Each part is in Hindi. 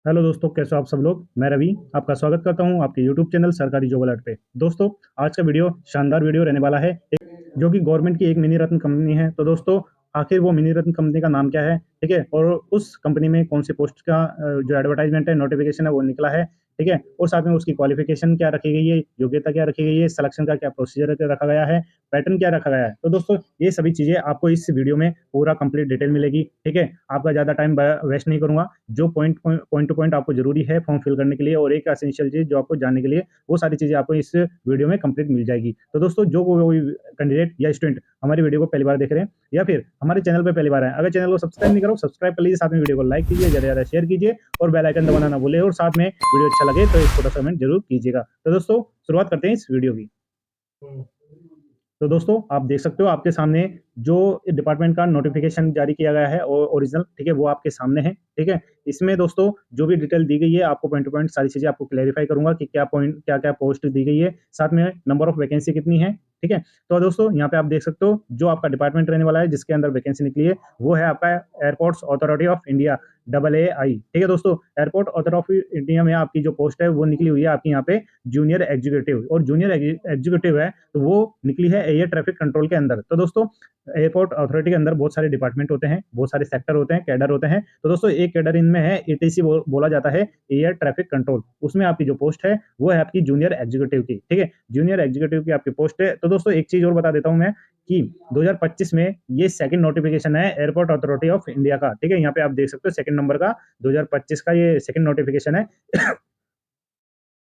हेलो दोस्तों, कैसे हो आप सब लोग। मैं रवि आपका स्वागत करता हूं आपके यूट्यूब चैनल सरकारी जॉब अलर्ट पे। दोस्तों, आज का वीडियो शानदार वीडियो रहने वाला है, जो कि गवर्नमेंट की एक मिनी रत्न कंपनी है। तो दोस्तों, आखिर वो मिनी रत्न कंपनी का नाम क्या है, ठीक है, और उस कंपनी में कौन सी पोस्ट का जो एडवर्टाइजमेंट है, नोटिफिकेशन है, वो निकला है, ठीक है, और साथ में उसकी क्वालिफिकेशन क्या रखी गई है, योग्यता क्या रखी गई है, सिलेक्शन का क्या प्रोसीजर रखा गया है, पैटर्न क्या रखा गया है। तो दोस्तों, ये सभी चीजें आपको इस वीडियो में पूरा कंप्लीट डिटेल मिलेगी, ठीक है। आपका ज्यादा टाइम वेस्ट नहीं करूंगा। जो पॉइंट टू पॉइंट आपको जरूरी है फॉर्म फिल करने के लिए, और एक एसेंशियल चीज जो आपको जानने के लिए, वो सारी चीजें आपको इस वीडियो में कंप्लीट मिल जाएगी। तो दोस्तों, जो कोई कैंडिडेट या स्टूडेंट हमारी वीडियो को पहली बार देख रहे हैं, या फिर हमारे चैनल पर पहली बार आए, अगर चैनल को सब्सक्राइब नहीं करो, सब्सक्राइब कर लीजिए, साथ में वीडियो को लाइक कीजिए, ज्यादा ज्यादा शेयर कीजिए, और बेल आइकन दबाना ना भूले, और साथ में वीडियो अच्छा लगे तो एक छोटा सा कमेंट जरूर कीजिएगा। तो दोस्तों, शुरुआत करते हैं इस वीडियो की। तो दोस्तों, आप देख सकते हो आपके सामने जो डिपार्टमेंट का नोटिफिकेशन जारी किया गया है, और ओरिजिनल, ठीक है, वो आपके सामने है, ठीक है। इसमें दोस्तों जो भी डिटेल दी गई है, आपको पॉइंट टू पॉइंट सारी चीजें आपको क्लेरिफाई करूंगा कि क्या क्या पोस्ट दी गई है, साथ में नंबर ऑफ वैकेंसी कितनी है, ठीक है। तो दोस्तों, यहाँ पे आप देख सकते हो जो आपका डिपार्टमेंट रहने वाला है, जिसके अंदर वैकेंसी निकली है, वो है आपका airports authority of India, AA, ठीक है दोस्तों। एयरपोर्ट अथॉरिटी ऑफ इंडिया में आपकी जो पोस्ट है वो निकली हुई है आपकी यहाँ पे जूनियर एग्जीक्यूटिव, और जूनियर एग्जीक्यूटिव है तो वो निकली है एयर ट्रैफिक कंट्रोल के अंदर। तो दोस्तों, एयरपोर्ट अथॉरिटी के अंदर बहुत सारे डिपार्टमेंट होते हैं, बहुत सारे सेक्टर होते हैं, कैडर होते हैं। तो दोस्तों, एक कैडर इनमें है एटीसी, बोला जाता है, एयर ट्रैफिक कंट्रोल। उसमें आपकी जो पोस्ट है वो है आपकी जूनियर एग्जीक्यूटिव की, ठीक है। जूनियर एग्जीक्यूटिव की आपकी पोस्ट है। तो दोस्तों, एक चीज और बता देता हूं मैं कि 2025 में ये सेकंड नोटिफिकेशन है एयरपोर्ट अथॉरिटी ऑफ इंडिया का, ठीक है। यहाँ पे आप देख सकते हो सेकंड नंबर का 2025 का ये सेकंड नोटिफिकेशन है।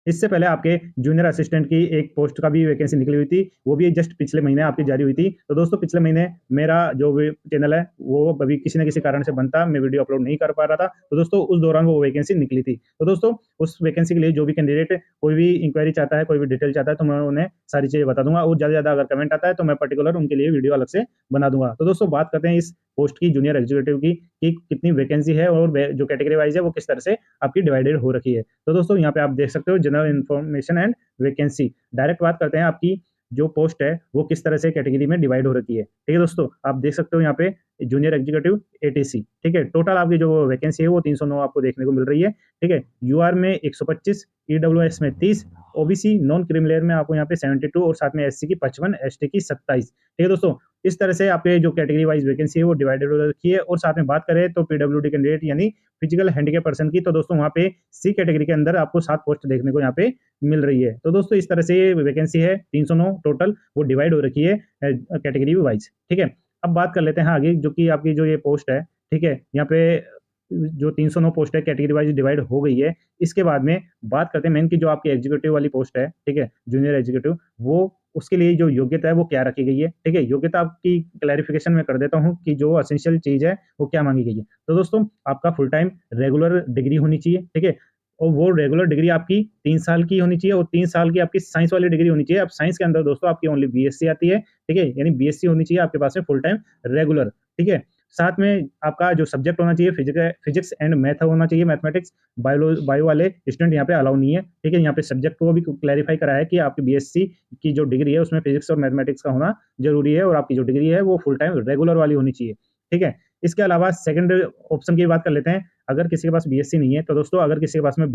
इससे पहले आपके जूनियर असिस्टेंट की एक पोस्ट का भी वैकेंसी निकली हुई थी, वो भी जस्ट पिछले महीने आपकी जारी हुई थी। तो दोस्तों, पिछले महीने मेरा जो चैनल है वो अभी किसी न किसी कारण से बनता, मैं वीडियो अपलोड नहीं कर पा रहा था। तो दोस्तों, उस दौरान वो वैकेंसी निकली थी। तो दोस्तों, उस वैकेंसी के लिए जो भी कैंडिडेट कोई भी इंक्वायरी चाहता है, कोई भी डिटेल चाहता है, तो मैं उन्हें सारी चीजें बता दूंगा, और ज्यादा ज्यादा अगर कमेंट आता है तो मैं पर्टिकुलर उनके लिए वीडियो अलग से बना दूंगा। तो दोस्तों, बात करते हैं इस पोस्ट की, जूनियर एग्जीक्यूटिव की, कि कितनी वैकेंसी है, और जो कैटेगरी वाइज है वो किस तरह से आपकी डिवाइडेड हो रखी है। तो दोस्तों, यहाँ पे आप देख सकते हो general information and vacancy. Direct बात करते हैं आपकी जो पोस्ट है वो किस तरह से कैटेगरी में डिवाइड हो रखी है, ठीक है दोस्तों। आप देख सकते हो यहाँ पे जूनियर एग्जीक्यूटिव एटीसी, ठीक है। टोटल आपकी जो वैकेंसी है वो 309 आपको देखने को मिल रही है, ठीक है। यूआर में 125, ईडब्ल्यूएस में 30, ओबीसी नॉन क्रिमिलेयर में आपको यहाँ पे 72, और साथ में एससी की 55, एसटी की 27, ठीक है दोस्तों। इस तरह से आपके जो कैटेगरी वाइज वैकेंसी है वो डिवाइडेड हो रखी है। और साथ में बात करें तो पीडब्ल्यूडी कैंडिडेट यानी फिजिकल हैंडीकैप पर्सन की, तो दोस्तों वहाँ पे सी कैटेगरी के अंदर आपको 7 पोस्ट देखने को यहाँ पे मिल रही है। तो दोस्तों, इस तरह से ये वैकेंसी है 309 टोटल, वो डिवाइड हो रखी है कैटेगरी वाइज, ठीक है। अब बात कर लेते हैं आगे, जो कि आपकी जो ये पोस्ट है, ठीक है, यहाँ पे जो 309 पोस्ट है कैटेगरी वाइज डिवाइड हो गई है। इसके बाद में बात करते हैं मेन की, जो आपकी एग्जीक्यूटिव वाली पोस्ट है, ठीक है, जूनियर एग्जीक्यूटिव, वो उसके लिए जो योग्यता है वो क्या रखी गई है, ठीक है। योग्यता आपकी क्लैरिफिकेशन में कर देता हूँ कि जो एसेंशियल चीज है वो क्या मांगी गई है। तो दोस्तों, आपका फुल टाइम रेगुलर डिग्री होनी चाहिए, ठीक है, और वो रेगुलर डिग्री आपकी 3 साल की होनी चाहिए, और 3 साल की आपकी साइंस वाली डिग्री होनी चाहिए। अब साइंस के अंदर दोस्तों आपकी ओनली बीएससी आती है, ठीक है, यानी बीएससी होनी चाहिए आपके पास में फुल टाइम रेगुलर, ठीक है। साथ में आपका जो सब्जेक्ट होना चाहिए फिजिक्स एंड मैथ होना चाहिए, मैथमेटिक्स। बायो वाले स्टूडेंट यहाँ पे अलाउ नहीं है, ठीक है। यहाँ पे सब्जेक्ट को भी क्लैरिफाई करा है कि आपकी बीएससी की जो डिग्री है उसमें फिजिक्स और मैथमेटिक्स का होना जरूरी है, और आपकी जो डिग्री है वो फुल टाइम रेगुलर वाली होनी चाहिए, ठीक है। इसके अलावा सेकंड ऑप्शन की बात कर लेते हैं। अगर किसी के पास बीएससी नहीं है, तो दोस्तों अगर किसी के पास में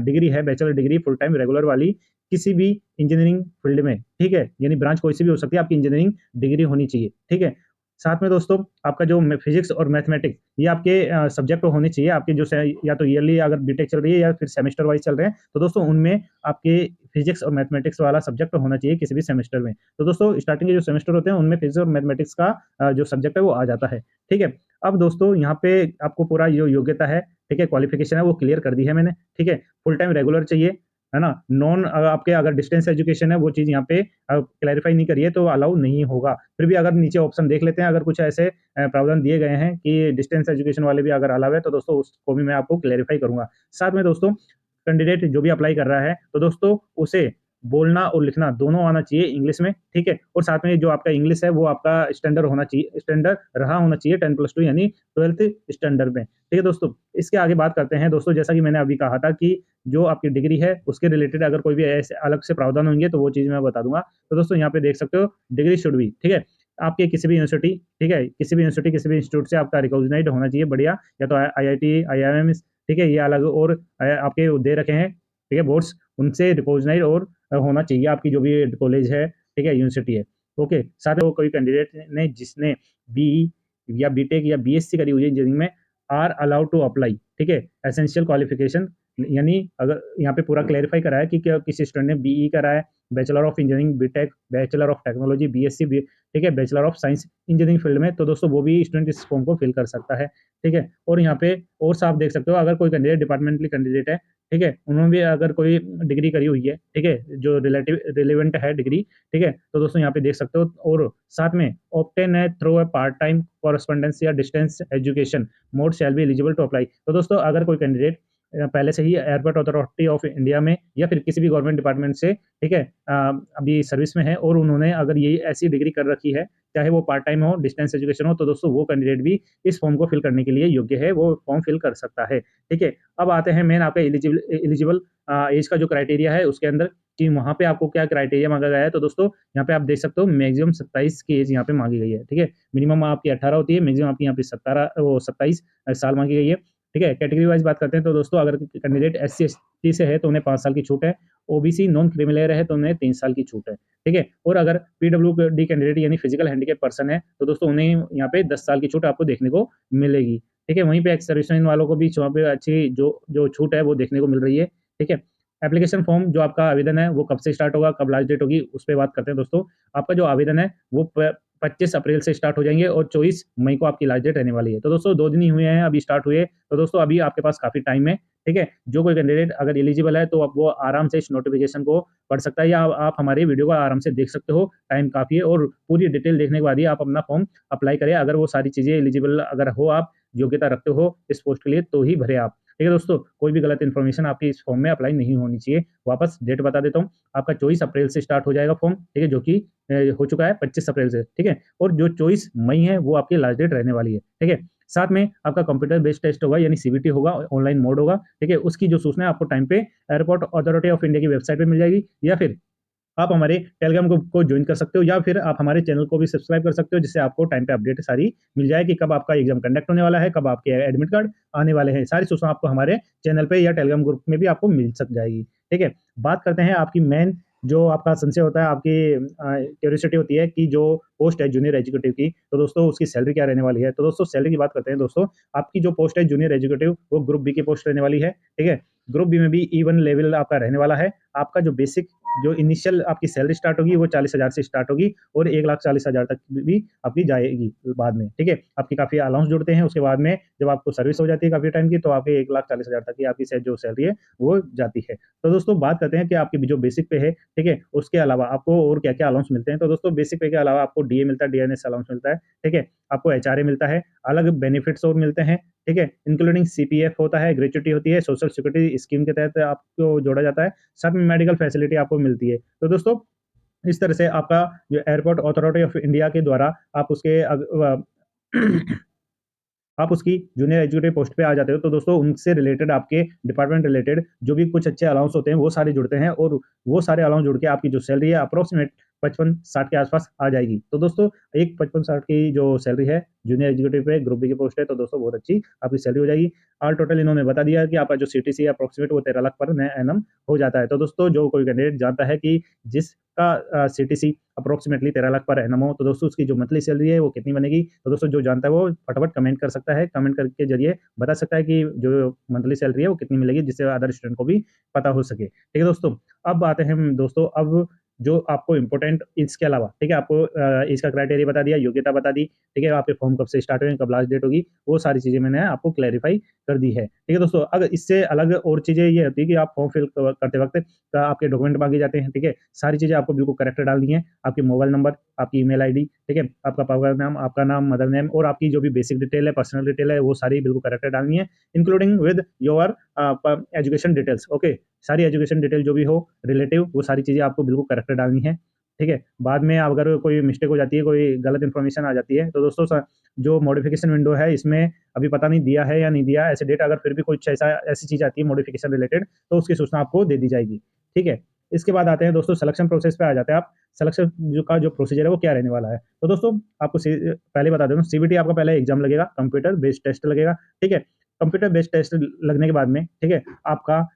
डिग्री है, bachelor degree full time regular वाली, किसी भी इंजीनियरिंग फील्ड में, ठीक है, यानी ब्रांच कोई सी भी हो सकती है, आपकी इंजीनियरिंग डिग्री होनी चाहिए, ठीक है। साथ में दोस्तों, आपका जो फिजिक्स और मैथमेटिक्स, ये आपके सब्जेक्ट होने चाहिए आपके, जो या तो ईयरली अगर बीटेक चल रही है या फिर सेमेस्टर वाइज चल रहे हैं, तो दोस्तों उनमें आपके फिजिक्स और मैथमेटिक्स वाला सब्जेक्ट होना चाहिए किसी भी सेमेस्टर में। तो दोस्तों, स्टार्टिंग के जो सेमेस्टर होते हैं उनमें फिजिक्स और मैथमेटिक्स का जो सब्जेक्ट है वो आ जाता है, ठीक है। अब दोस्तों, यहाँ पे आपको पूरा जो योग्यता है, ठीक है, क्वालिफिकेशन है वो क्लियर कर दी है मैंने, ठीक है। फुल टाइम रेगुलर चाहिए, है ना। नॉन आपके अगर डिस्टेंस एजुकेशन है वो चीज यहाँ पे क्लैरिफाई नहीं करिए तो अलाउ नहीं होगा। फिर भी अगर नीचे ऑप्शन देख लेते हैं, अगर कुछ ऐसे प्रावधान दिए गए हैं कि डिस्टेंस एजुकेशन वाले भी अगर अलाउ है, तो दोस्तों उसको भी मैं आपको क्लैरिफाई करूंगा। साथ में दोस्तों, कैंडिडेट जो भी अप्लाई कर रहा है, तो दोस्तों उसे बोलना और लिखना दोनों आना चाहिए इंग्लिश में, ठीक है। और साथ में जो आपका इंग्लिश है वो आपका स्टैंडर्ड होना चाहिए, स्टैंडर्ड रहा होना चाहिए 10+2 यानी 12th स्टैंडर्ड में, ठीक है दोस्तों। इसके आगे बात करते हैं दोस्तों, जैसा कि मैंने अभी कहा था कि जो आपकी डिग्री है उसके रिलेटेड अगर कोई भी ऐसे अलग से प्रावधान होंगे तो वो चीज मैं बता दूंगा। तो दोस्तों, यहाँ पे देख सकते हो डिग्री शुड भी, ठीक है, आपके किसी भी यूनिवर्सिटी, ठीक है, किसी भी यूनिवर्सिटी किसी भी इंस्टीट्यूट से आपका रिकॉग्नाइज्ड होना चाहिए, बढ़िया, या तो आईआईटी, आईआईएम, ठीक है, ये अलग और आपके दे रखे हैं, ठीक है, बोर्ड्स, उनसे रिकॉग्नाइज और होना चाहिए आपकी जो भी कॉलेज है, ठीक है, यूनिवर्सिटी है। ओके, साथ में वो कोई कैंडिडेट ने जिसने बीई या बीटेक या बीएससी करी हुई है इंजीनियरिंग में आर अलाउड टू अप्लाई, ठीक है, एसेंशियल क्वालिफिकेशन, यानी अगर यहाँ पे पूरा क्लैरिफाई करा है कि क्या किसी स्टूडेंट ने बीई करा है, bachelor of engineering BTech, bachelor of technology BSc भी, ठीक है, bachelor of science engineering field में, तो दोस्तों वो भी स्टूडेंट इस फॉर्म को फिल कर सकता है, ठीक है। और यहाँ पे और साफ देख सकते हो, अगर कोई कैंडिडेट डिपार्टमेंटली कैंडिडेट है, ठीक है, उन्होंने भी अगर कोई डिग्री करी हुई है, ठीक है, जो रिलेटिव रिलेवेंट है डिग्री, ठीक है, तो दोस्तों यहाँ पे देख सकते हो। और साथ में ऑप्टेन है through a part time correspondence या distance education mode shall be eligible to apply. तो दोस्तों अगर कोई कैंडिडेट पहले से ही एयरपोर्ट अथॉरिटी ऑफ इंडिया में या फिर किसी भी गवर्नमेंट डिपार्टमेंट से, ठीक है, अभी सर्विस में है और उन्होंने अगर ये ऐसी डिग्री कर रखी है, चाहे वो पार्ट टाइम हो, डिस्टेंस एजुकेशन हो, तो दोस्तों वो कैंडिडेट भी इस फॉर्म को फिल करने के लिए योग्य है, वो फॉर्म फिल कर सकता है, ठीक है। अब आते हैं मेन आपका एलिजिबल एज का जो क्राइटेरिया है उसके अंदर, कि वहाँ पे आपको क्या क्राइटेरिया मांगा गया है। तो दोस्तों यहाँ पे आप देख सकते हो मैक्सिमम 27 की एज यहाँ पे मांगी गई है, ठीक है, मिनिमम आपकी 18 होती है, मैक्सिमम आपकी यहाँ पे 27 साल मांगी गई है, ठीक है। कैटेगरी वाइज बात करते हैं तो दोस्तों अगर कैंडिडेट SC ST से है तो उन्हें 5 साल की छूट है, ओबीसी नॉन क्रिमिनल है तो उन्हें 3 साल की छूट है, ठीक है। और अगर पीडब्ल्यूडी कैंडिडेट यानी फिजिकल हैंडीकैप पर्सन है तो दोस्तों उन्हें यहाँ पे 10 साल की छूट आपको देखने को मिलेगी, ठीक है। वहीं पे एक्स सर्विसमैन वालों को भी वहाँ पे अच्छी जो जो छूट है वो देखने को मिल रही है, ठीक है। एप्लीकेशन फॉर्म जो आपका आवेदन है वो कब से स्टार्ट होगा, कब लास्ट डेट होगी, उस पर बात करते हैं दोस्तों। आपका जो आवेदन है वो 25 अप्रैल से स्टार्ट हो जाएंगे और 24 मई को आपकी लास्ट डेट रहने वाली है। तो दोस्तों 2 दिन ही हुए हैं अभी स्टार्ट हुए, तो दोस्तों अभी आपके पास काफी टाइम है, ठीक है। जो कोई कैंडिडेट अगर एलिजिबल है तो अब वो आराम से इस नोटिफिकेशन को पढ़ सकता है, या आप हमारे वीडियो को आराम से देख सकते हो, टाइम काफी है। और पूरी डिटेल देखने के बाद ही आप अपना फॉर्म अप्लाई करें, अगर वो सारी चीजें एलिजिबल अगर हो, आप योग्यता रखते हो इस पोस्ट के लिए, तो ही भरे आप, ठीक है दोस्तों। कोई भी गलत इन्फॉर्मेशन आपकी इस फॉर्म में अप्लाई नहीं होनी चाहिए। वापस डेट बता देता हूँ, आपका 24 अप्रैल से स्टार्ट हो जाएगा फॉर्म, ठीक है, जो कि हो चुका है 25 अप्रैल से, ठीक है। और जो 24 मई है वो आपकी लास्ट डेट रहने वाली है, ठीक है। साथ में आपका कंप्यूटर बेस्ड टेस्ट होगा, यानी सीबीटी होगा, ऑनलाइन मोड होगा, ठीक है। उसकी जो सूचना है आपको टाइम पे एयरपोर्ट अथॉरिटी ऑफ इंडिया की वेबसाइट पे मिल जाएगी, या फिर आप हमारे टेलीग्राम ग्रुप को ज्वाइन कर सकते हो, या फिर आप हमारे चैनल को भी सब्सक्राइब कर सकते हो, जिससे आपको टाइम पे अपडेट सारी मिल जाए कि कब आपका एग्जाम कंडक्ट होने वाला है, कब आपके एडमिट कार्ड आने वाले हैं। सारी सूचना आपको हमारे चैनल पे या टेलीग्राम ग्रुप में भी आपको मिल सक जाएगी, ठीक है। बात करते हैं आपकी मेन जो आपका संशय होता है, आपकी क्यूरियोसिटी होती है कि जो पोस्ट है जूनियर एजुकेटिव की, तो दोस्तों उसकी सैलरी क्या रहने वाली है। तो दोस्तों सैलरी की बात करते हैं दोस्तों, आपकी जो पोस्ट है जूनियर एजुकेटिव वो ग्रुप बी की पोस्ट रहने वाली है, ठीक है। ग्रुप बी में भी E1 लेवल आपका रहने वाला है। आपका जो बेसिक जो इनिशियल आपकी सैलरी स्टार्ट होगी वो 40,000 से स्टार्ट होगी और 1,40,000 तक भी आपकी जाएगी बाद में, ठीक है। आपकी काफी अलाउंस जुड़ते हैं, उसके बाद में जब आपको सर्विस हो जाती है काफी टाइम की, तो आपके 1,40,000 तक की आपकी जो सैलरी है वो जाती है। तो दोस्तों बात करते हैं कि आपकी जो बेसिक पे है, ठीक है, उसके अलावा आपको और क्या क्या अलाउंस मिलते हैं। तो दोस्तों बेसिक पे के अलावा आपको डीए मिलता है, डीएनएस अलाउंस मिलता है, ठीक है। आपको एचआरए मिलता है, अलग बेनिफिट्स और मिलते हैं, ठीक है, इंक्लूडिंग सीपीएफ होता है, ग्रेच्युटी होती है, सोशल सिक्योरिटी स्कीम के तहत आपको जोड़ा जाता है, सब मेडिकल फैसिलिटी आपको मिलती है। तो दोस्तों इस तरह से आपका जो एयरपोर्ट अथॉरिटी ऑफ इंडिया के द्वारा आप उसके आप उसकी जूनियर एजुकेटिव पोस्ट पे आ जाते हो, तो दोस्तों उनसे रिलेटेड आपके डिपार्टमेंट रिलेटेड जो भी कुछ अच्छे अलाउंस होते हैं वो सारे जुड़ते हैं, और वो सारे अलाउंस जुड़ के आपकी जो सैलरी है अप्रोक्सीमेट 55-60 के आसपास आ जाएगी। तो दोस्तों एक 55-60 की जो सैलरी है जूनियर एजुकेटिव पे ग्रुप बी की पोस्ट है, तो दोस्तों बहुत अच्छी आपकी सैलरी हो जाएगी। ऑल टोटल इन्होंने बता दिया कि आपका जो सीटीसी है अप्रोक्सीमेट वो 13 लाख पर एनम हो जाता है। तो दोस्तों जो कोई कैंडिडेट जानता है कि जिसका CTC approximately 13 lakh per annum हो, तो दोस्तों उसकी जो मंथली सैलरी है वो कितनी बनेगी। तो दोस्तों जो जानता है वो फटाफट कमेंट कर सकता है, कमेंट करके जरिए बता सकता है कि जो मंथली सैलरी है वो कितनी मिलेगी, जिससे अदर स्टूडेंट को भी पता हो सके, ठीक है दोस्तों। अब आते हैं हम दोस्तों, अब जो आपको इम्पोर्टेंट इसके अलावा, ठीक है, आपको इसका क्राइटेरिया बता दिया, योग्यता बता दी, ठीक है, आपके फॉर्म कब से स्टार्ट हुए, कब लास्ट डेट होगी, वो सारी चीजें मैंने आपको क्लैरिफाई कर दी है, ठीक है दोस्तों। अगर इससे अलग और चीजें ये होती है कि आप फॉर्म फिल करते वक्त आपके डॉक्यूमेंट मांगे जाते हैं, ठीक है, सारी चीजें आपको बिल्कुल करेक्ट डालनी है, आपकी मोबाइल नंबर, आपकी ईमेल आईडी, ठीक है, आपका पापा नाम, आपका नाम, मदर नेम, और आपकी जो भी बेसिक डिटेल है, पर्सनल डिटेल है, वो सारी बिल्कुल करेक्ट डालनी है, including with your education details, okay. सारी एजुकेशन डिटेल जो भी हो रिलेटिव, वो सारी चीजें आपको बिल्कुल करेक्ट डालनी है, ठीक है। बाद में अगर कोई मिस्टेक हो जाती है, कोई गलत इन्फॉर्मेशन आ जाती है, तो दोस्तों जो मॉडिफिकेशन विंडो है इसमें अभी पता नहीं दिया है या नहीं दिया ऐसे डेट, अगर फिर भी कुछ ऐसी चीज आती है मॉडिफिकेशन रिलेटेड, तो उसकी सूचना आपको दे दी जाएगी, ठीक है। इसके बाद आते हैं दोस्तों सिलेक्शन प्रोसेस पे आ जाते हैं आप। सिलेक्शन जो प्रोसीजर है वो क्या रहने वाला है। तो दोस्तों आपको पहले बता दूं, सीबीटी आपका पहले एग्जाम लगेगा, कंप्यूटर बेस्ड टेस्ट लगेगा, ठीक है। कंप्यूटर बेस्ड टेस्ट लगने के बाद में, ठीक है, आपका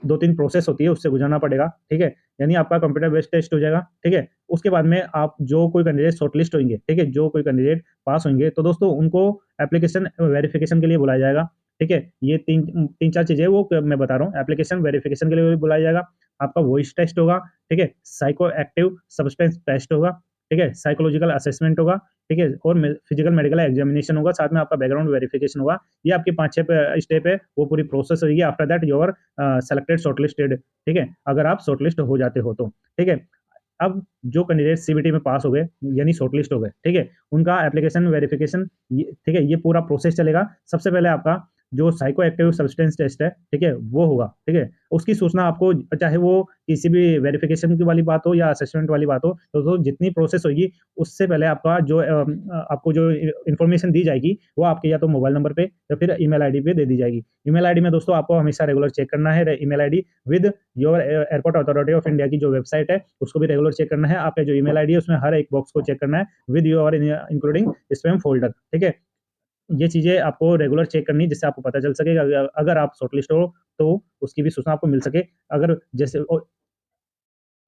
2-3 प्रोसेस होती है, उससे गुजरना पड़ेगा, ठीक है? यानी आपका कंप्यूटर बेस्ड टेस्ट हो जाएगा, ठीक है? उसके बाद में आप जो कोई कैंडिडेट शॉर्टलिस्ट होंगे, ठीक है? जो कोई कैंडिडेट पास होंगे, तो दोस्तों उनको एप्लीकेशन वेरिफिकेशन के लिए बुलाया जाएगा, ठीक है? ये 3-4 चीज़ें वो मैं बता रहा हूँ, एप्लीकेशन वेरिफिकेशन के लिए भी बुलाया जाएगा, आपका वॉइस टेस्ट होगा, ठीक है? साइको एक्टिव सब्सटेंस टेस्ट होगा, ठीक है? साइकोलॉजिकल असेसमेंट होगा, ठीक है? और फिजिकल मेडिकल एग्जामिनेशन होगा, साथ में आपका बैकग्राउंड वेरिफिकेशन होगा। ये आपके 5-6 स्टेप है, वो पूरी प्रोसेस होगी। After that you are selected shortlisted, ठीक है? अगर आप शॉर्टलिस्ट हो जाते हो तो, ठीक है? अब जो कैंडिडेट सीबीटी में पास हो गए, यानी शॉर्टलिस्ट हो गए, ठीक है? उनका एप्लीकेशन वेरिफिकेशन ठीक है? ये पूरा प्रोसेस चलेगा। सबसे पहले आपका जो साइको एक्टिव सब्सटेंस टेस्ट है, ठीक है? वो होगा, ठीक है? उसकी सूचना आपको, चाहे वो किसी भी वेरिफिकेशन की वाली बात हो या असेसमेंट वाली बात हो, तो जितनी प्रोसेस होगी, उससे पहले आपका जो आपको जो इन्फॉर्मेशन दी जाएगी, वो आपके या तो मोबाइल नंबर पे या फिर ईमेल आईडी पे दे दी जाएगी। ईमेल आईडी में दोस्तों आपको हमेशा रेगुलर चेक करना है, email ID with your airport authority of India की जो वेबसाइट है, उसको भी रेगुलर चेक करना है। आपका जो ईमेल आईडी है, उसमें हर एक बॉक्स को चेक करना है with your including spam folder, ठीक है? ये चीज़ें आपको रेगुलर चेक करनी है, जिससे आपको पता चल सकेगा अगर अगर आप शॉर्टलिस्ट हो, तो उसकी भी सूचना आपको मिल सके। अगर जैसे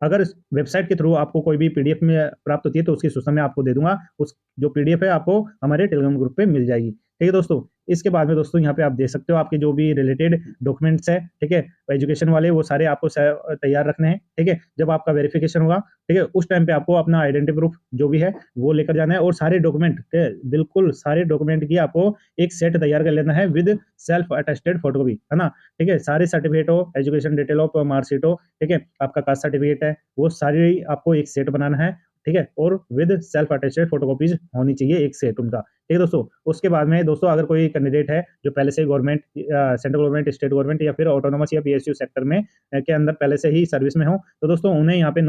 अगर इस वेबसाइट के थ्रू आपको कोई भी पीडीएफ में प्राप्त होती है, तो उसकी सूचना मैं आपको दे दूँगा। उस जो पीडीएफ है आपको हमारे टेलीग्राम ग्रुप पे मिल जाएगी। ठीक है दोस्तों? इसके बाद में दोस्तों यहाँ पे आप देख सकते हो आपके जो भी रिलेटेड डॉक्यूमेंट्स हैं, ठीक है? एजुकेशन वाले वो सारे आपको तैयार रखने हैं, ठीक है? जब आपका वेरिफिकेशन होगा, ठीक है? उस टाइम पे आपको अपना आइडेंटिटी प्रूफ जो भी है, वो लेकर जाना है और सारे डॉक्यूमेंट, ठीक है? बिल्कुल सारे डॉक्यूमेंट की आपको एक सेट तैयार कर लेना है विद सेल्फ अटेस्टेड फोटोकॉपी, है ना? ठीक है? सारे सर्टिफिकेट हो, एजुकेशन डिटेल हो, मार्कशीट हो, ठीक है? आपका कास्ट सर्टिफिकेट है, वो सारी आपको एक सेट बनाना है, ठीक है? और विद सेल्फ अटेस्टेड फोटोकॉपीज़ होनी चाहिए एक सेट उनका, ठीक है दोस्तों? उसके बाद में दोस्तों अगर कोई कैंडिडेट है जो पहले से ही government central government, state government या फिर ऑटोनोमस या पीएसयू सेक्टर में के अंदर पहले से ही सर्विस में हो, तो दोस्तों उन्हें यहाँ पे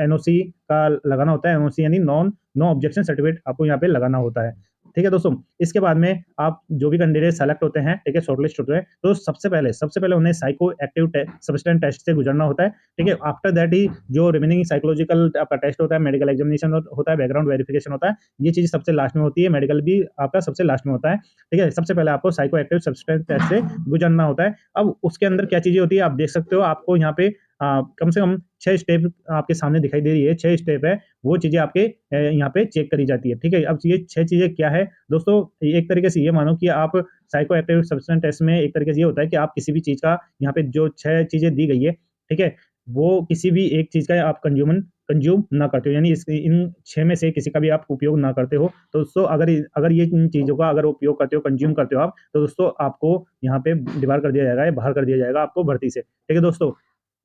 एनओसी का लगाना होता है। एनओसी यानी नो ऑब्जेक्शन सर्टिफिकेट आपको यहाँ पे लगाना होता है। ठीक है दोस्तों? इसके बाद में आप जो भी कैंडिडेट सेलेक्ट होते हैं, ठीक है, शॉर्टलिस्ट होते हैं, तो सबसे पहले उन्हें साइको एक्टिव सब्सटेंस टेस्ट से गुजरना होता है, ठीक है? आफ्टर दैट ही जो रिमेनिंग साइकोलॉजिकल आपका टेस्ट होता है, मेडिकल एग्जामिनेशन होता है, बैकग्राउंड वेरिफिकेशन होता है, ये चीज़ सबसे लास्ट में होती है, मेडिकल भी आपका सबसे लास्ट में होता है, ठीक है? सबसे पहले आपको साइको एक्टिव सब्सटेंस टेस्ट से गुजरना होता है। अब उसके अंदर क्या चीज़ें होती है, आप देख सकते हो, आपको यहाँ पे कम से कम 6 स्टेप आपके सामने दिखाई दे रही है, 6 स्टेप है, वो चीज़ें आपके यहाँ पे चेक करी जाती है, ठीक है? अब ये 6 चीज़ें क्या है? दोस्तों एक तरीके से ये मानो कि आप साइको एक्टिव सब्सटेंस टेस्ट में एक तरीके से ये होता है कि आप किसी भी चीज़ का यहाँ पे जो 6 चीज़ें दी गई है, ठीक है? वो किसी भी एक चीज़ का आप कंज़्यूम ना करते हो, यानी इन 6 में से किसी का भी आप उपयोग ना करते हो। तो दोस्तों अगर ये इन चीज़ों का अगर उपयोग करते हो, कंज़्यूम करते हो आप, तो दोस्तों आपको यहाँ पे डिबार कर दिया जाएगा या बाहर कर दिया जाएगा आपको भर्ती से। ठीक है दोस्तों?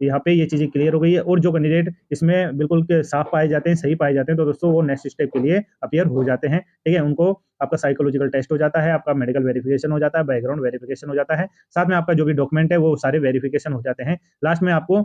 यहाँ पे ये चीज़ें क्लियर हो गई है और जो कैंडिडेट इसमें बिल्कुल के साफ पाए जाते हैं, सही पाए जाते हैं, तो दोस्तों वो नेक्स्ट स्टेप के लिए अपीयर हो जाते हैं, ठीक है? उनको आपका साइकोलॉजिकल टेस्ट हो जाता है, आपका मेडिकल वेरिफिकेशन हो जाता है, बैकग्राउंड वेरिफिकेशन हो जाता है, साथ में आपका जो भी डॉक्यूमेंट है वो सारे वेरिफिकेशन हो जाते हैं। लास्ट में आपको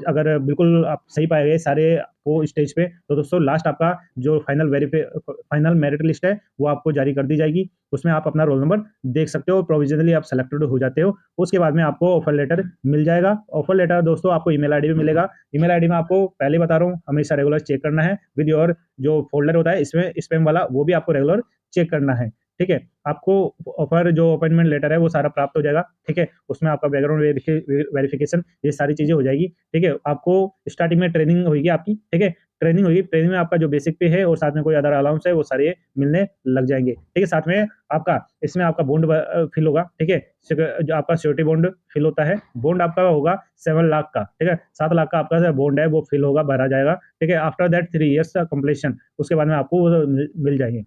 अगर बिल्कुल आप सही पाए गए सारे वो स्टेज पे, तो दोस्तों लास्ट आपका जो फाइनल मेरिट लिस्ट है, वो आपको जारी कर दी जाएगी। उसमें आप अपना रोल नंबर देख सकते हो, प्रोविज़नली आप सेलेक्टेड हो जाते हो। उसके बाद में आपको ऑफर लेटर मिल जाएगा। ऑफर लेटर दोस्तों आपको ईमेल आईडी पे मिलेगा। ईमेल आईडी में आपको पहले बता रहा हूँ, हमेशा रेगुलर चेक करना है विद योर जो फ़ोल्डर होता है इसमें स्पैम वाला, वो भी आपको रेगुलर चेक करना है, ठीक है? आपको ऑफर जो अपॉइंटमेंट लेटर है वो सारा प्राप्त हो जाएगा, ठीक है? उसमें आपका बैकग्राउंड वेरिफिकेशन ये सारी चीज़ें हो जाएगी, ठीक है? आपको स्टार्टिंग में ट्रेनिंग होगी आपकी, ठीक है? ट्रेनिंग होगी, ट्रेनिंग में आपका जो बेसिक पे है और साथ में कोई अदर अलाउंस है, वो सारे मिलने लग जाएँगे, ठीक है? साथ में आपका इसमें आपका बॉन्ड फिल होगा, ठीक है? जो आपका श्योरिटी बॉन्ड फिल होता है, बॉन्ड आपका होगा 7 लाख का, ठीक है? 7 लाख का आपका जो बॉन्ड है वो फिल होगा, भरा जाएगा, ठीक है? आफ्टर दैट 3 इयर्स का कंप्लीशन, उसके बाद में आपको वो मिल जाएँगे।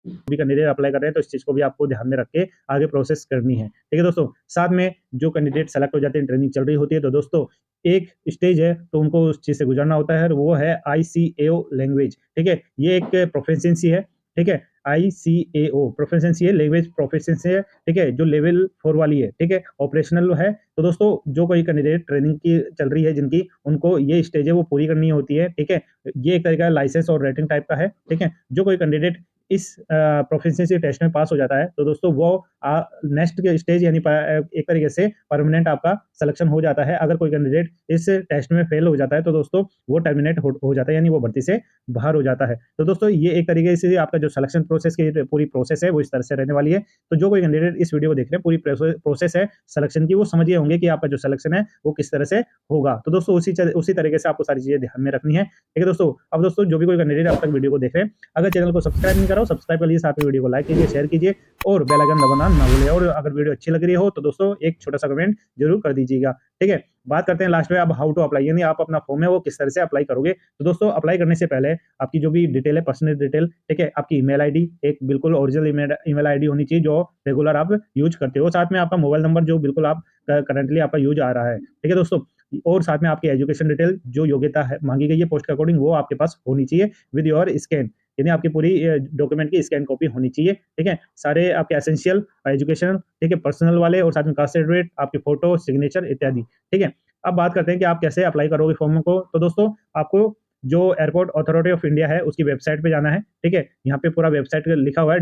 भी कैंडिडेट अप्लाई कर रहे हैं, तो इस चीज़ को भी आपको ध्यान में रख के आगे प्रोसेस करनी है। ठीक है दोस्तों? साथ में जो कैंडिडेट सेलेक्ट हो जाते हैं, ट्रेनिंग चल रही होती है, तो दोस्तों एक स्टेज है, तो उनको उस चीज़ से गुज़रना होता है और वो है आईसीएओ लैंग्वेज, ठीक है? ये एक प्रोफिशिएंसी है, ठीक है? आईसीएओ प्रोफिशिएंसी है, लैंग्वेज प्रोफिशिएंसी है, ठीक है? जो लेवल 4 वाली है, ठीक है? ऑपरेशनल है, तो दोस्तों जो कोई कैंडिडेट ट्रेनिंग की चल रही है जिनकी, उनको ये स्टेज है वो पूरी करनी होती है, ठीक है? ये एक तरीका का लाइसेंस और रेटिंग टाइप का है, ठीक है? जो कोई कैंडिडेट इस प्रोफिशिएंसी टेस्ट में पास हो जाता है तो दोस्तों वो नेक्स्ट के स्टेज यानी एक तरीके से परमानेंट आपका सिलेक्शन हो जाता है। अगर कोई कैंडिडेट इस टेस्ट में फेल हो जाता है तो दोस्तों वो टर्मिनेट हो जाता है, यानी वो भर्ती से बाहर हो जाता है। तो दोस्तों ये एक तरीके से आपका जो सिलेक्शन प्रोसेस की पूरी प्रोसेस है वो इस तरह से रहने वाली है। तो जो कोई कैंडिडेट इस वीडियो को देख रहे हैं, पूरी प्रोसेस है सिलेक्शन की, वो समझ गए होंगे कि आपका जो सिलेक्शन है वो किस तरह से होगा। तो दोस्तों उसी तरीके से आपको सारी चीजें ध्यान में रखनी है, ठीक है दोस्तों। अब दोस्तों जो भी कोई कैंडिडेट अब तक वीडियो को देख रहे हैं, अगर चैनल को सब्सक्राइब नहीं करा हो सब्सक्राइब कर लीजिए, साथ में वीडियो को लाइक कीजिए, शेयर कीजिए और बेल आइकन दबाना ना भूलिए। और अगर वीडियो अच्छी लग रही हो तो दोस्तों एक छोटा सा कमेंट जरूर कर दीजिएगा, ठीक है। बात करते हैं लास्ट में अब हाउ टू अप्लाई, यानी आप अपना फॉर्म है वो किस तरह से अप्लाई करोगे। तो दोस्तों अप्लाई करने से पहले आपकी जो भी डिटेल है, पर्सनल डिटेल, ठीक है, आपकी ईमेल आईडी एक बिल्कुल ओरिजिनल ईमेल आईडी होनी चाहिए जो रेगुलर आप यूज करते हो, साथ में आपका मोबाइल नंबर जो बिल्कुल आप करंटली आपका यूज आ रहा है, ठीक है दोस्तों। और साथ में आपकी एजुकेशन डिटेल जो योग्यता है मांगी गई है पोस्ट के अकॉर्डिंग वो आपके पास होनी चाहिए विद योर स्कैन, यानी आपकी पूरी डॉक्यूमेंट की स्कैन कॉपी होनी चाहिए, ठीक है। सारे आपके एसेंशियल एजुकेशन, ठीक है, पर्सनल वाले और साथ में कास्ट सर्टिफिकेट, आपकी फोटो, सिग्नेचर इत्यादि, ठीक है। अब बात करते हैं कि आप कैसे अप्लाई करोगे फॉर्म को। तो दोस्तों आपको जो एयरपोर्ट अथॉरिटी ऑफ इंडिया है उसकी वेबसाइट पे जाना है, ठीक है। यहाँ पे पूरा वेबसाइट लिखा हुआ है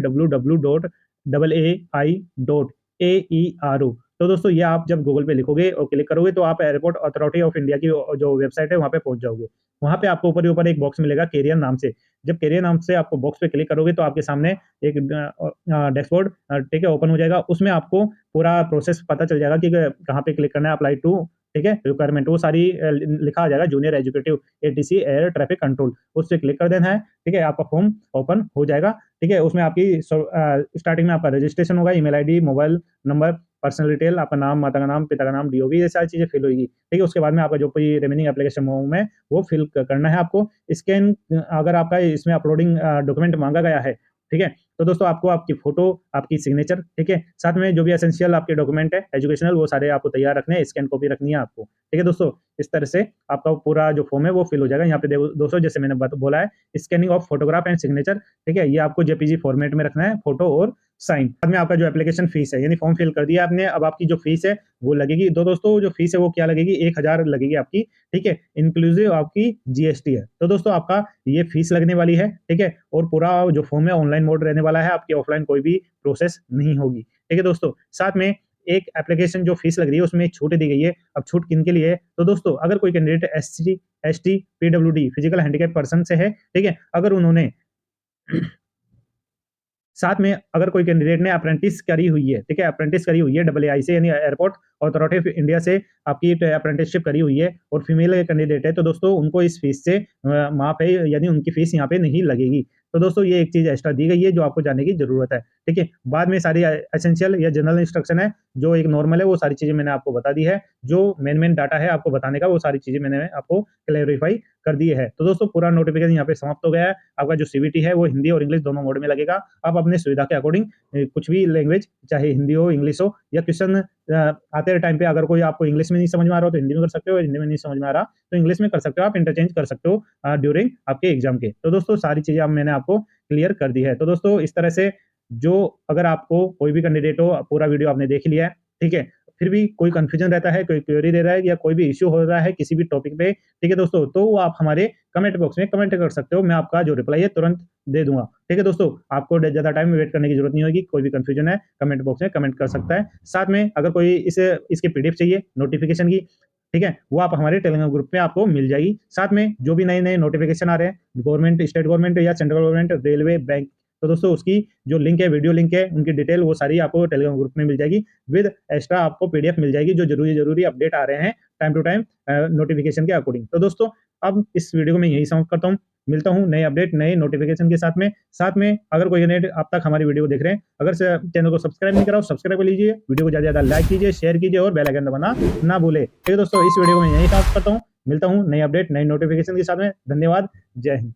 www.ai.aero। तो दोस्तों ये आप जब गूगल पे लिखोगे और क्लिक करोगे तो आप एयरपोर्ट अथॉरिटी ऑफ इंडिया की जो वेबसाइट है वहाँ पे पहुंच जाओगे। वहाँ पे आपको ऊपर ही ऊपर एक बॉक्स मिलेगा कैरियर नाम से। जब कैरियर नाम से आपको बॉक्स पे क्लिक करोगे तो आपके सामने एक डैशबोर्ड, ठीक है, ओपन हो जाएगा। उसमें आपको पूरा प्रोसेस पता चल जाएगा कि कहाँ पे क्लिक करना है, अप्लाई टू, ठीक है, रिक्वायरमेंट वो सारी लिखा आ जाएगा, junior executive ATC air traffic control, उस पे क्लिक कर देना है, ठीक है। आपका फॉर्म ओपन हो जाएगा, ठीक है। उसमें आपकी स्टार्टिंग में आपका रजिस्ट्रेशन होगा, email ID, mobile number, personal detail, आपका नाम, माता का नाम, पिता का नाम, डीओबी, ये सारी चीजें फिल होगी, ठीक है। उसके बाद में आपका जो कोई रिमेनिंग एप्लीकेशन फॉर्म है वो फिल करना है आपको। स्कैन अगर आपका इसमें अपलोडिंग डॉक्यूमेंट मांगा गया है, ठीक है, तो दोस्तों आपको आपकी फोटो, आपकी सिग्नेचर, ठीक है, साथ में जो भी एसेंशियल आपके डॉक्यूमेंट है एजुकेशनल वो सारे आपको तैयार रखने हैं, स्कैन कॉपी रखनी है आपको, ठीक है दोस्तों। इस तरह से आपका पूरा जो फॉर्म है वो फिल हो जाएगा। यहाँ पे दोस्तों जैसे मैंने बोला है, scanning of photograph and signature, ठीक है, ये आपको जेपीजी फॉर्मेट में रखना है, फोटो और साइन। बाद में आपका जो एप्लीकेशन फीस है, यानी फॉर्म फिल कर दिया आपने, अब आपकी जो फीस है वो लगेगी। दोस्तों जो फीस है वो क्या लगेगी, 1000 लगेगी आपकी, ठीक है, इंक्लूसिव आपकी जीएसटी है। तो दोस्तों आपका ये फीस लगने वाली है, ठीक है। और पूरा जो फॉर्म है ऑनलाइन मोड रहने वाला है, आपकी ऑफलाइन कोई भी प्रोसेस नहीं होगी, ठीक है दोस्तों। साथ में एक एप्लीकेशन जो फीस लग रही है उसमें छूट दी गई है। अब छूट किन के लिए है, तो दोस्तों अगर कोई candidate ST PWD physical handicap person से है, ठीक है, अगर उन्होंने साथ में अगर कोई कैंडिडेट ने अप्रेंटिस करी हुई है, ठीक है, अप्रेंटिस करी हुई है AAI से, यानी एयरपोर्ट अथॉरिटी ऑफ इंडिया से आपकी अप्रेंटिसशिप करी हुई है और फीमेल कैंडिडेट है, तो दोस्तों उनको इस फीस से माफ है, यानी उनकी फीस यहाँ पे नहीं लगेगी। तो दोस्तों ये एक चीज एक्स्ट्रा दी गई है जो आपको जानने की जरूरत है, ठीक है। बाद में सारी एसेंशियल या जनरल इंस्ट्रक्शन है, जो एक नॉर्मल है वो सारी चीजें मैंने आपको बता दी है। जो मेन डाटा है आपको बताने का वो सारी चीजें मैंने आपको क्लैरिफाई कर दी है। तो दोस्तों पूरा नोटिफिकेशन यहाँ पे समाप्त हो गया है। आपका जो सीवीटी है वो हिंदी और इंग्लिश दोनों मोड में लगेगा। आप अपने सुविधा के अकॉर्डिंग कुछ भी लैंग्वेज, चाहे हिंदी हो, इंग्लिश हो, या क्वेश्चन आते टाइम पे अगर कोई आपको इंग्लिश में नहीं समझ में आ रहा हो तो हिंदी में कर सकते हो, हिंदी में नहीं समझ में आ रहा तो इंग्लिश में कर सकते हो, आप इंटरचेंज कर सकते हो ड्यूरिंग आपके एग्जाम के। तो दोस्तों सारी चीजें अब मैंने आपको क्लियर कर दी है। तो दोस्तों इस तरह से जो अगर आपको कोई भी कैंडिडेट हो, पूरा वीडियो आपने देख लिया है, ठीक है, फिर भी कोई कंफ्यूजन रहता है, कोई क्वेरी दे रहा है या कोई भी इश्यू हो रहा है किसी भी टॉपिक पे, ठीक है दोस्तों, तो वो आप हमारे कमेंट बॉक्स में कमेंट कर सकते हो, मैं आपका जो रिप्लाई है तुरंत दे दूंगा, ठीक है दोस्तों। आपको ज्यादा टाइम में वेट करने की जरूरत नहीं होगी, कोई भी कंफ्यूजन है कमेंट बॉक्स में कमेंट कर सकता है। साथ में अगर कोई इसके पीडीएफ चाहिए नोटिफिकेशन की, ठीक है, वो आप हमारे टेलीग्राम ग्रुप में आपको मिल जाएगी। साथ में जो भी नए नोटिफिकेशन आ रहे हैं गवर्नमेंट, स्टेट गवर्नमेंट या सेंट्रल गवर्नमेंट, रेलवे, बैंक, तो दोस्तों उसकी जो लिंक है, वीडियो लिंक है, उनकी डिटेल वो सारी आपको टेलीग्राम ग्रुप में मिल जाएगी। विद एक्स्ट्रा आपको पीडीएफ मिल जाएगी जो जरूरी अपडेट आ रहे हैं टाइम टू टाइम नोटिफिकेशन के अकॉर्डिंग। तो दोस्तों अब इस वीडियो को मैं यही समाप्त करता हूँ, मिलता हूँ नए अपडेट नए नोटिफिकेशन के साथ में अगर कोई कैंडिडेट अब तक हमारी वीडियो को देख रहे हैं, अगर चैनल को सब्सक्राइब नहीं करा हो सब्सक्राइब कर लीजिए, वीडियो को ज्यादा लाइक कीजिए, शेयर कीजिए और बेल आइकन दबाना ना भूले, ठीक है दोस्तों। इस वीडियो को मैं यही समाप्त करता हूँ, मिलता हूँ नए अपडेट नए नोटिफिकेशन के साथ में। धन्यवाद, जय हिंद।